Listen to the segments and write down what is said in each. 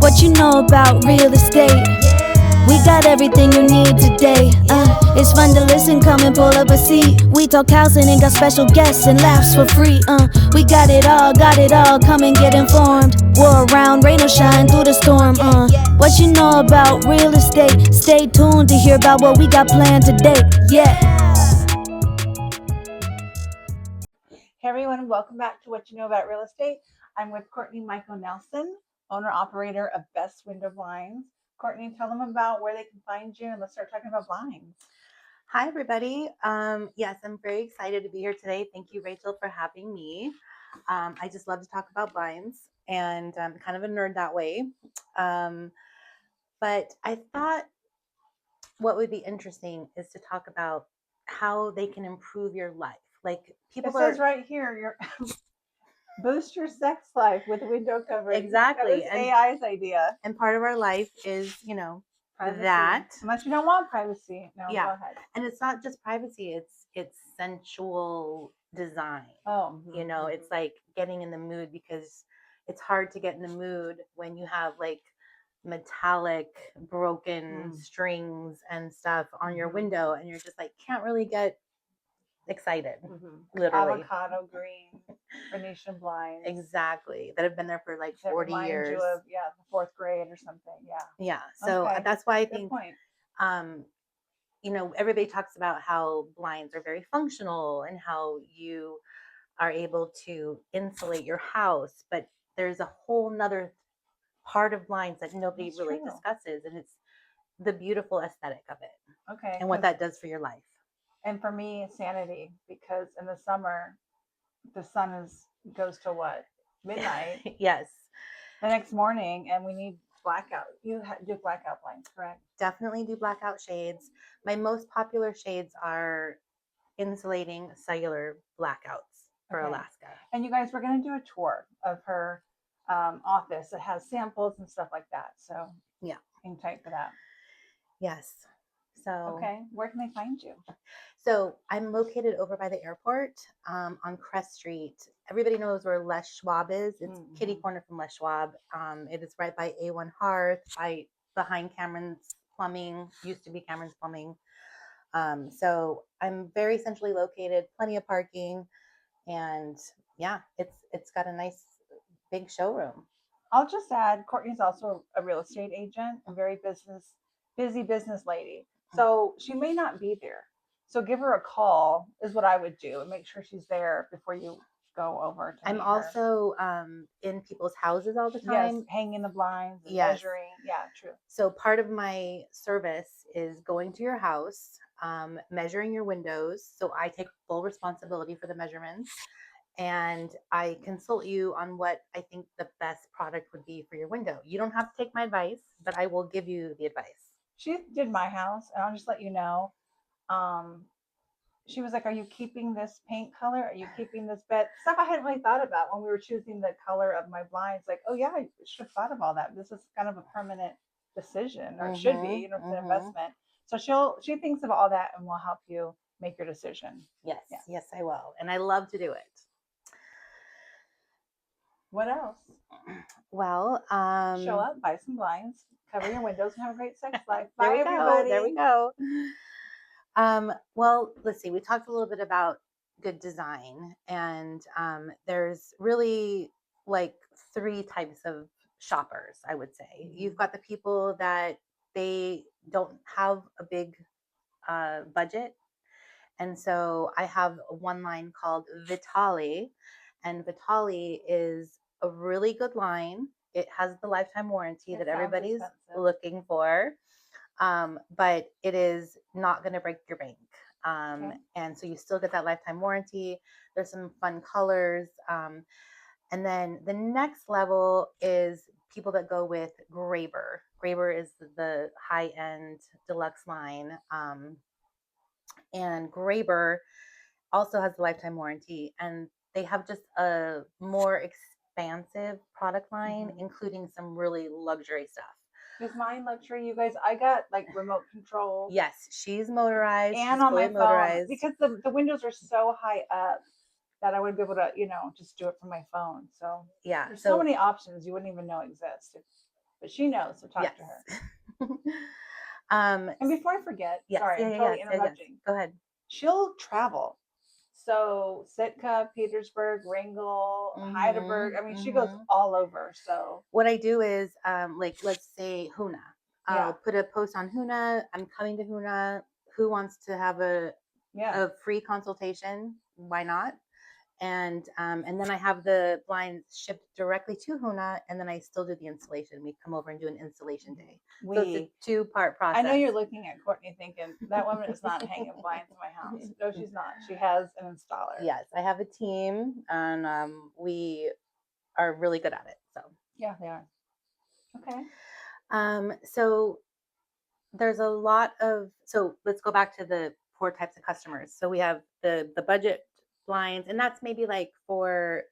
What you know about real estate? We got everything you need today. It's fun to listen, come and pull up a seat. We talk housing and got special guests and laughs for free. We got it all, come and get informed. War around, rain or shine through the storm. What you know about real estate? Stay tuned to hear about what we got planned today. Yeah. Hey everyone, welcome back to What You Know About Real Estate. I'm with Courtney Mico-Nelson, owner-operator of Best Window Blinds. Courtney, tell them about where they can find you and let's start talking about blinds. Hi, everybody. Yes, I'm very excited to be here today. Thank you, Rachel, for having me. I just love to talk about blinds, and I'm kind of a nerd that way. But I thought what would be interesting is to talk about how they can improve your life. Like It says right here, your boost your sex life with window coverings. Exactly. That was AI's idea. And part of our life is, Privacy. that. Unless you don't want privacy. No, Yeah. go ahead. And it's not just privacy, it's sensual design. Oh, It's like getting in the mood, because it's hard to get in the mood when you have like metallic broken strings and stuff on your window, and you're just like can't really get excited. Literally. Avocado green Venetian blinds. Exactly. That have been there for like That 40 remind years. You of, the fourth grade or something. Yeah. So that's why I think point. Everybody talks about how blinds are very functional and how you are able to insulate your house, but there's a whole nother part of blinds that nobody really discusses, and it's the beautiful aesthetic of it. Okay. And what that does for your life. And for me, it's sanity, because in the summer, the sun goes to what? Midnight. Yes. The next morning, and we need blackout. You do blackout blinds, correct? Definitely do blackout shades. My most popular shades are insulating cellular blackouts for Alaska. And you guys, we're going to do a tour of her office. It has samples and stuff like that. So yeah, hang tight for that. Yes. So where can they find you? So I'm located over by the airport on Crest Street. Everybody knows where Les Schwab is. It's kitty corner from Les Schwab. It is right by A1 Hearth, behind Cameron's Plumbing. Used to be Cameron's Plumbing. So I'm very centrally located, plenty of parking, and yeah, it's got a nice big showroom. I'll just add, Courtney's also a real estate agent, a very busy business lady. So she may not be there. So give her a call is what I would do, and make sure she's there before you go over to I'm also in people's houses all the time. Yes, hanging the blinds, and measuring. Yeah, true. So part of my service is going to your house, measuring your windows. So I take full responsibility for the measurements, and I consult you on what I think the best product would be for your window. You don't have to take my advice, but I will give you the advice. She did my house, and I'll just let you know. She was like, "Are you keeping this paint color? Are you keeping this bed?" Stuff I hadn't really thought about when we were choosing the color of my blinds. Like, oh yeah, I should have thought of all that. This is kind of a permanent decision, or it should be. It's an investment. So she thinks of all that and will help you make your decision. Yes, I will, and I love to do it. What else? Well, show up, buy some blinds, cover your windows, and have a great sex life. Bye, everybody. There we go. Well, let's see. We talked a little bit about good design, and there's really like 3 types of shoppers, I would say. You've got the people that they don't have a big budget, and so I have one line called Vitali, and Vitali is a really good line. It has the lifetime warranty that everybody's looking for, but it is not going to break your bank. And so you still get that lifetime warranty. There's some fun colors. And then the next level is people that go with Graber. Graber is the high-end deluxe line. And Graber also has the lifetime warranty, and they have just a more expansive product line, including some really luxury stuff. Is mine luxury, you guys? I got like remote control. Yes, she's motorized. And she's on my motorized. phone, because the windows are so high up that I wouldn't be able to, just do it from my phone. So yeah, there's so many options you wouldn't even know exist. but she knows, so talk Yes. to her. um, And before I forget, yes, sorry, I'm totally yes. interrupting. Go ahead. She'll travel. So Sitka, Petersburg, Wrangell, Heidelberg. I mean, she goes all over. So what I do is, like, let's say Huna. I'll yeah, put a post on Huna. I'm coming to Huna. Who wants to have a free consultation? Why not? And then I have the blinds shipped directly to Huna, and then I still do the installation. We come over and do an installation day. So it's a 2-part process. I know you're looking at Courtney thinking that woman is not hanging blinds in my house. No, she's not. She has an installer. Yes, I have a team, and we are really good at it. So yeah, they are. Okay. So there's a lot of, so let's go back to the 4 types of customers. So we have the budget blinds, and that's maybe like for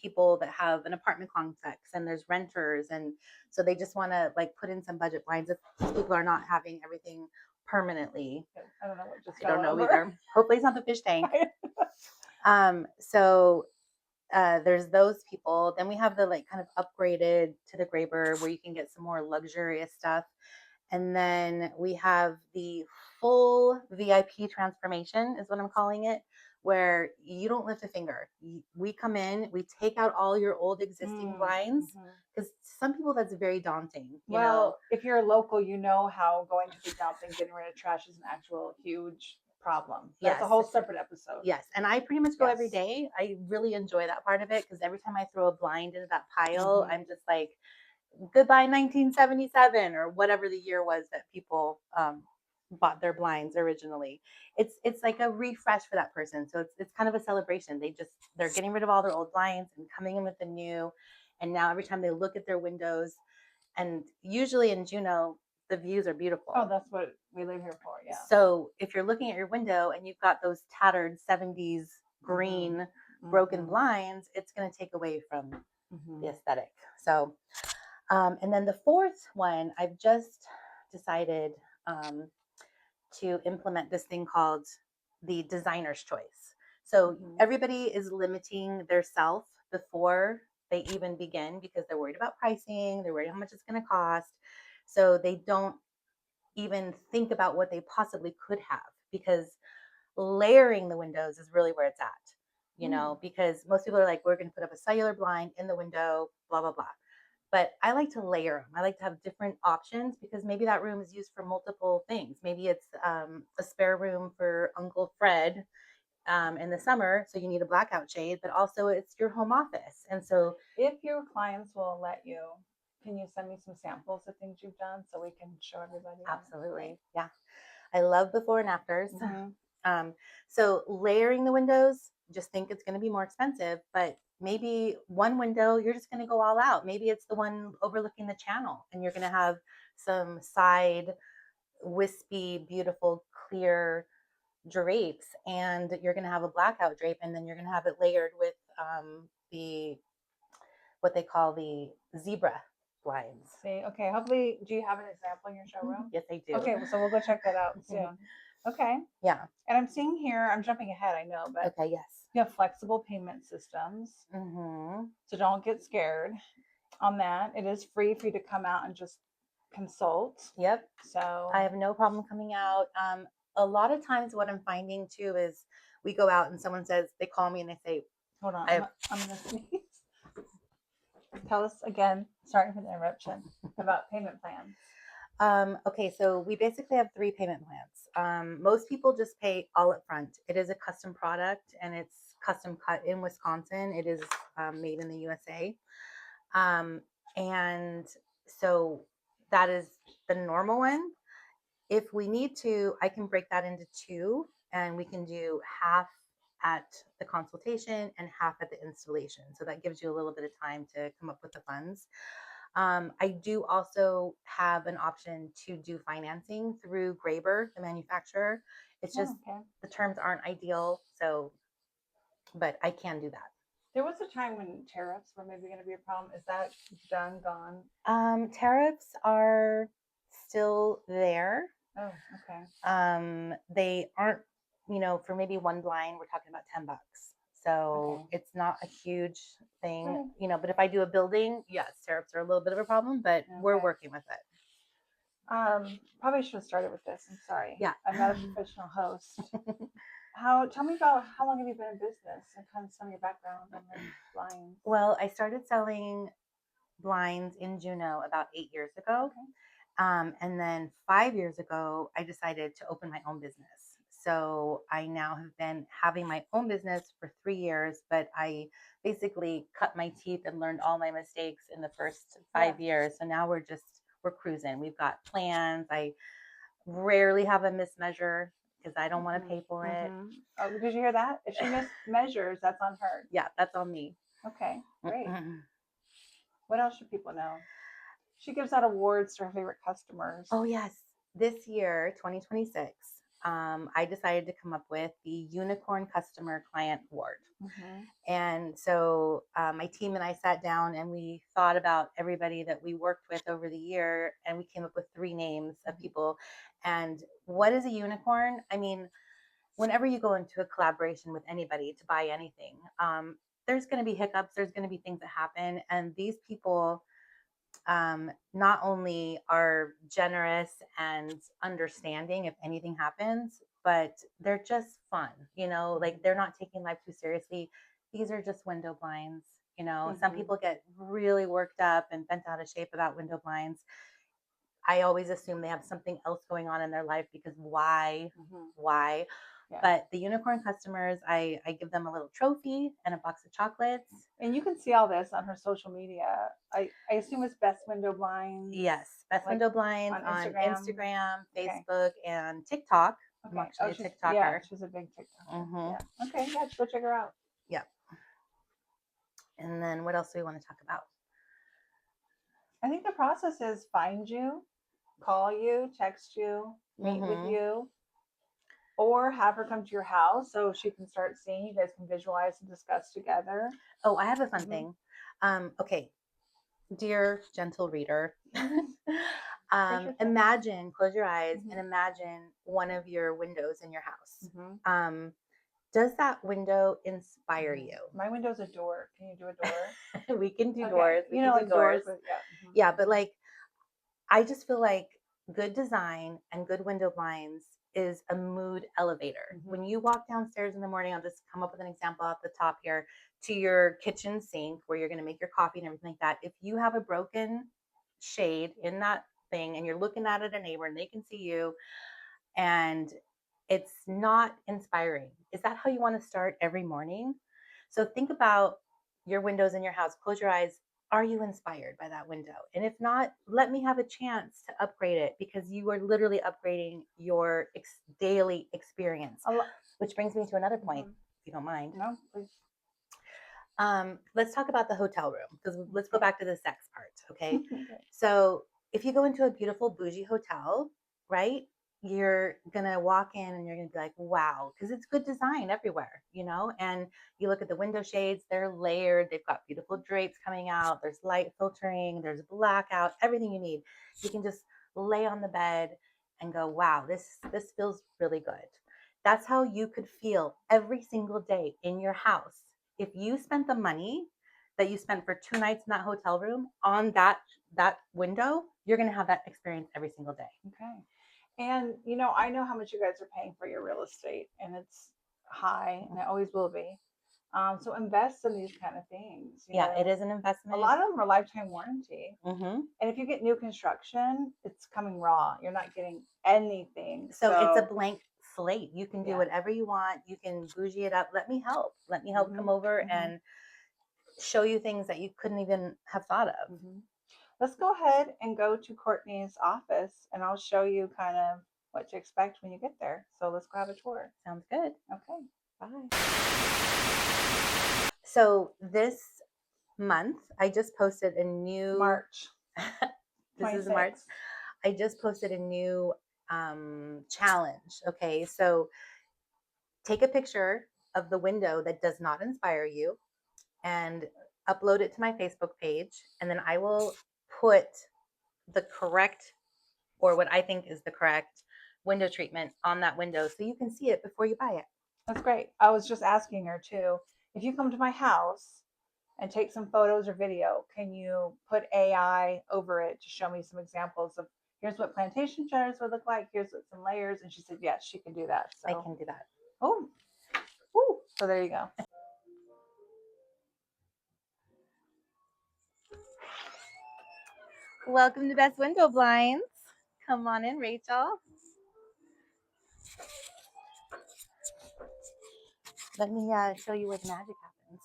people that have an apartment complex, and there's renters, and so they just want to like put in some budget blinds if people are not having everything permanently. I don't know what just I don't know over. either. Hopefully it's not the fish tank. So there's those people. Then we have the like kind of upgraded to the Graber where you can get some more luxurious stuff. And then we have the full VIP transformation, is what I'm calling it, where you don't lift a finger. We come in, we take out all your old existing blinds, because some people that's very daunting. You know? If you're a local, you know how going to the dump and getting rid of trash is an actual huge problem. That's a whole separate episode. Yes, and I pretty much go every day. I really enjoy that part of it because every time I throw a blind into that pile, I'm just like, goodbye 1977 or whatever the year was that people bought their blinds originally. It's like a refresh for that person. So it's kind of a celebration. They're getting rid of all their old blinds and coming in with the new. And now every time they look at their windows, and usually in Juneau, the views are beautiful. Oh, that's what we live here for. Yeah. So if you're looking at your window and you've got those tattered 70s green broken blinds, it's going to take away from the aesthetic. So and then the 4th one, I've just decided to implement this thing called the designer's choice. So everybody is limiting their self before they even begin because they're worried about pricing, they're worried how much it's going to cost. So they don't even think about what they possibly could have, because layering the windows is really where it's at, you know, because most people are like, we're going to put up a cellular blind in the window, blah, blah, blah. But I like to layer them. I like to have different options because maybe that room is used for multiple things. Maybe it's a spare room for Uncle Fred in the summer, so you need a blackout shade, but also it's your home office. And so if your clients will let you, can you send me some samples of things you've done so we can show everybody? Absolutely. Yeah. I love before and afters. So layering the windows, just think it's going to be more expensive, but maybe one window, you're just going to go all out. Maybe it's the one overlooking the channel and you're going to have some side wispy, beautiful, clear drapes, and you're going to have a blackout drape, and then you're going to have it layered with the what they call the zebra blinds. See, okay. Hopefully, do you have an example in your showroom? Yes, I do. Okay, so we'll go check that out soon. Okay. Yeah. And I'm seeing here, I'm jumping ahead, I know, but okay, yes. You have flexible payment systems. So don't get scared on that. It is free for you to come out and just consult. Yep. So I have no problem coming out. A lot of times what I'm finding too is we go out and someone says, they call me and they say, hold on, I'm going to sneeze. Tell us again, sorry for the interruption, about payment plans. Okay, so we basically have 3 payment plans. Most people just pay all up front. It is a custom product and it's custom cut in Wisconsin. It is made in the USA. And so that is the normal one. If we need to, I can break that into 2 and we can do half at the consultation and half at the installation. So that gives you a little bit of time to come up with the funds. I do also have an option to do financing through Graber, the manufacturer. It's just the terms aren't ideal. So, but I can do that. There was a time when tariffs were maybe going to be a problem. Is that done, gone? Tariffs are still there. Oh, okay. They aren't, for maybe one blind, we're talking about $10. So Okay. it's not a huge thing, Okay. you know, but if I do a building, yes, tariffs are a little bit of a problem, but we're Okay. working with it. Probably should have started with this. I'm sorry. Yeah. I'm not a professional host. Tell me about how long have you been in business and kind of some of your background on the blinds. Well, I started selling blinds in Juneau about 8 years ago. And then 5 years ago, I decided to open my own business. So I now have been having my own business for 3 years, but I basically cut my teeth and learned all my mistakes in the first 5 years. So now we're cruising. We've got plans. I rarely have a mismeasure because I don't want to pay for it. Oh, did you hear that? If she mismeasures, that's on her. Yeah, that's on me. Okay, great. What else should people know? She gives out awards to her favorite customers. Oh, yes. This year, 2026, I decided to come up with the Unicorn Customer Client Award. And so my team and I sat down and we thought about everybody that we worked with over the year, and we came up with 3 names of people. And what is a unicorn? I mean, whenever you go into a collaboration with anybody to buy anything, there's going to be hiccups, there's going to be things that happen. And these people not only are generous and understanding if anything happens, but they're just fun, you know, like they're not taking life too seriously. These are just window blinds. You know, some people get really worked up and bent out of shape about window blinds. I always assume they have something else going on in their life because why? Yeah. But the unicorn customers, I give them a little trophy and a box of chocolates. And you can see all this on her social media. I assume it's Best Window Blinds. Yes, Best Window Blinds on Instagram, Facebook, and TikTok. I'm actually a TikToker. Yeah, she's a big TikToker. Yeah. Okay, yeah, go check her out. Yep. And then what else do we want to talk about? I think the process is find you, call you, text you, meet with you, or have her come to your house so she can start seeing. You guys can visualize and discuss together. Oh, I have a fun thing. Okay, dear gentle reader, imagine, close your eyes and imagine one of your windows in your house. Does that window inspire you? My window's a door. Can you do a door? We can do doors. You know, like doors. Yeah, but like, I just feel like good design and good window blinds is a mood elevator. When you walk downstairs in the morning, I'll just come up with an example at the top here, to your kitchen sink where you're going to make your coffee and everything like that. If you have a broken shade in that thing and you're looking at it a neighbor and they can see you and it's not inspiring, is that how you want to start every morning? So think about your windows in your house. Close your eyes. Are you inspired by that window? And if not, let me have a chance to upgrade it, because you are literally upgrading your daily experience. Which brings me to another point, if you don't mind. No, please. Let's talk about the hotel room, because let's go back to the sex part, okay? So if you go into a beautiful bougie hotel, right? You're going to walk in and you're going to be like, wow, because it's good design everywhere, you know? And you look at the window shades, they're layered. They've got beautiful drapes coming out. There's light filtering. There's blackout, everything you need. You can just lay on the bed and go, wow, this feels really good. That's how you could feel every single day in your house. If you spent the money that you spent for 2 nights in that hotel room on that window, you're going to have that experience every single day. Okay. And, you know, I know how much you guys are paying for your real estate, and it's high, and it always will be. So invest in these kind of things. Yeah, it is an investment. A lot of them are lifetime warranty. And if you get new construction, it's coming raw. You're not getting anything. So it's a blank slate. You can do whatever you want. You can bougie it up. Let me help. Let me help come over and show you things that you couldn't even have thought of. Let's go ahead and go to Courtney's office, and I'll show you kind of what to expect when you get there. So let's go have a tour. Sounds good. Okay, bye. So this month, I just posted a new March. This is March. I just posted a new challenge. Okay, so take a picture of the window that does not inspire you and upload it to my Facebook page, and then I will put the correct, or what I think is the correct, window treatment on that window so you can see it before you buy it. That's great. I was just asking her too. if you come to my house and take some photos or video, can you put AI over it to show me some examples of here's what plantation shutters would look like, here's what some layers? And she said, yes, she can do that. So I can do that. oh, woo. So there you go. Welcome to Best Window Blinds. Come on in, Rachel. Let me show you where the magic happens.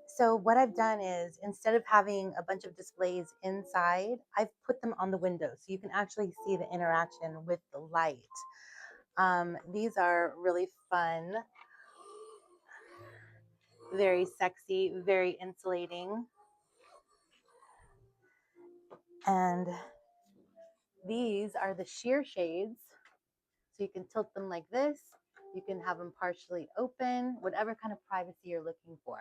So what I've done is, instead of having a bunch of displays inside, I've put them on the window so you can actually see the interaction with the light. These are really fun, very sexy, very insulating. And these are the sheer shades. So you can tilt them like this. You can have them partially open, whatever kind of privacy you're looking for.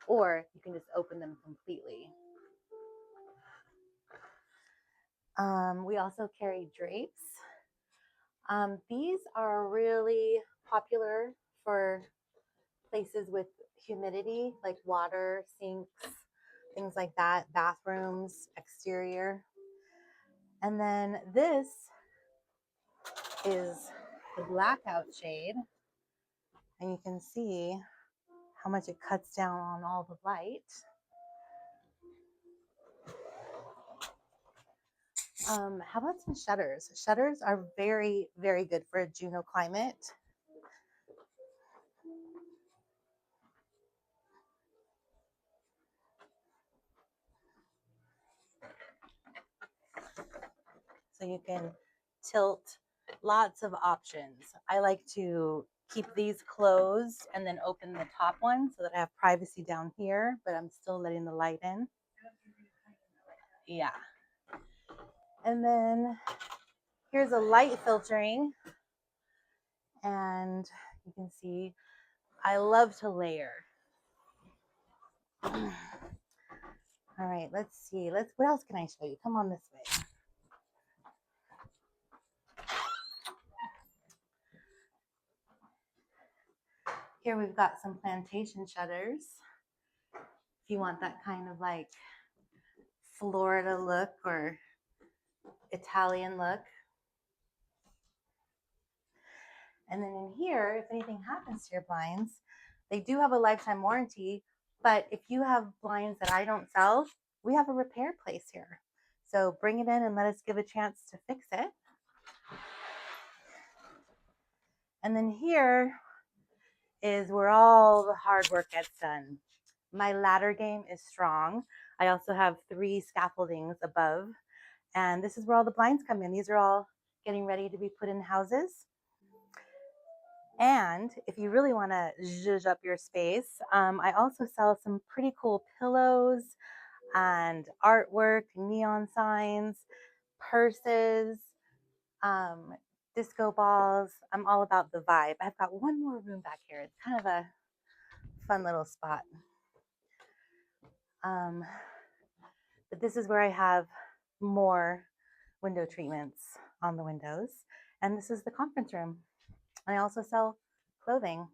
Or you can just open them completely. We also carry drapes. These are really popular for places with humidity, like water, sinks, things like that, bathrooms, exterior. And then this is the blackout shade. And you can see how much it cuts down on all the light. How about some shutters? Shutters are very, very good for a Juneau climate. So you can tilt, lots of options. I like to keep these closed and then open the top one so that I have privacy down here, but I'm still letting the light in. Yeah. And then here's a light filtering. And you can see I love to layer. All right, let's see. What else can I show you? Come on this way. Here we've got some plantation shutters. If you want that kind of like Florida look or Italian look. And then in here, if anything happens to your blinds, they do have a lifetime warranty, but if you have blinds that I don't sell, we have a repair place here. So bring it in and let us give a chance to fix it. And then here is where all the hard work gets done. My ladder game is strong. I also have 3 scaffoldings above, and this is where all the blinds come in. These are all getting ready to be put in houses. And if you really want to zhuzh up your space, I also sell some pretty cool pillows and artwork, neon signs, purses, disco balls. I'm all about the vibe. I've got one more room back here. It's kind of a fun little spot. But this is where I have more window treatments on the windows. And this is the conference room. I also sell clothing.